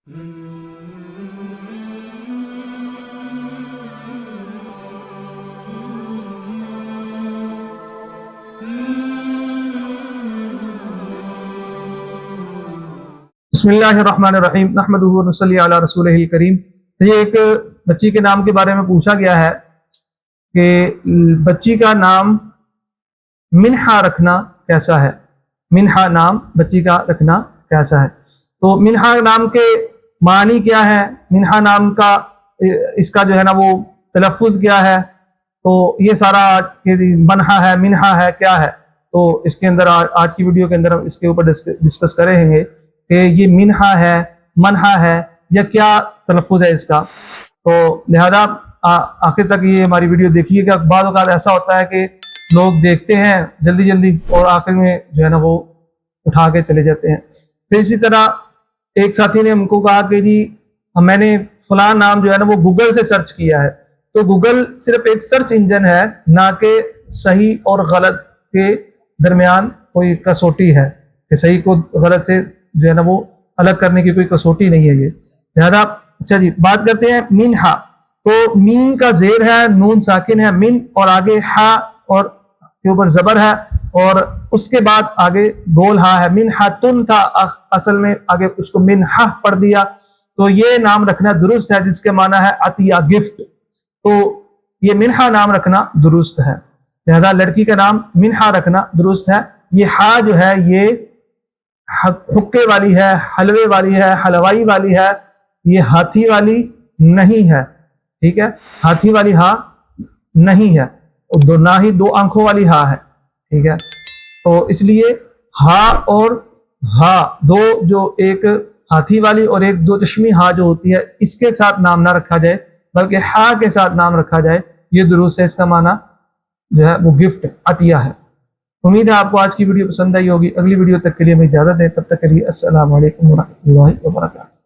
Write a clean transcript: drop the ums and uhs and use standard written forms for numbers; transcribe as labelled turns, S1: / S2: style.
S1: بسم اللہ الرحمن الرحیم نحمدہ و نصلی علی رسولہ الکریم۔ یہ ایک بچی کے نام کے بارے میں پوچھا گیا ہے کہ بچی کا نام منہا رکھنا کیسا ہے۔ منہا نام بچی کا رکھنا کیسا ہے؟ تو منہا نام کے معنی کیا ہے، منہا نام کا اس کا جو ہے نا وہ تلفظ کیا ہے، تو یہ سارا منہا ہے منہا ہے کیا ہے، تو اس کے اندر آج کی ویڈیو کے اندر ہم اس کے اوپر ڈسکس کریں گے کہ یہ منہا ہے منہا ہے یا کیا تلفظ ہے اس کا۔ تو لہذا آخر تک یہ ہماری ویڈیو دیکھیے گا۔ بعض اوقات ایسا ہوتا ہے کہ لوگ دیکھتے ہیں جلدی جلدی اور آخر میں جو ہے نا وہ اٹھا کے چلے جاتے ہیں۔ پھر اسی طرح ایک ساتھی نے ہم کو کہا کہ جی میں نے فلاں نام جو ہے نا وہ گوگل سے سرچ کیا ہے، تو گوگل صرف ایک سرچ انجن ہے، نہ کہ صحیح اور غلط کے درمیان کوئی کسوٹی ہے کہ صحیح کو غلط سے جو ہے نا وہ الگ کرنے کی کوئی کسوٹی نہیں ہے یہ۔ لہذا اچھا جی بات کرتے ہیں منہا۔ تو مین کا زیر ہے، نون ساکن ہے، من اور آگے ہا اور کے اوپر زبر ہے اور اس کے بعد آگے گول ہا ہے۔ منہاتن تھا اصل میں، آگے اس کو منہا پڑھ دیا، تو یہ نام رکھنا درست ہے جس کے معنی ہے عطیہ گفٹ، تو یہ منہا نام رکھنا درست ہے۔ لہذا لڑکی کا نام منہا رکھنا درست ہے۔ یہ ہا جو ہے یہ حکے والی ہے، حلوے والی ہے، حلوائی والی ہے، یہ ہاتھی والی نہیں ہے، ٹھیک ہے، ہاتھی والی ہا نہیں ہے، اور نہ ہی دو آنکھوں والی ہا ہے، ٹھیک ہے۔ تو اس لیے ہا اور ہا دو، جو ایک ہاتھی والی اور ایک دو چشمی ہا جو ہوتی ہے، اس کے ساتھ نام نہ رکھا جائے بلکہ ہا کے ساتھ نام رکھا جائے، یہ درست ہے۔ اس کا معنی جو ہے وہ گفٹ عطیہ ہے۔ امید ہے آپ کو آج کی ویڈیو پسند آئی ہوگی۔ اگلی ویڈیو تک کے لیے ہمیں اجازت دیں، تب تک کے لیے السلام علیکم ورحمۃ اللہ وبرکاتہ۔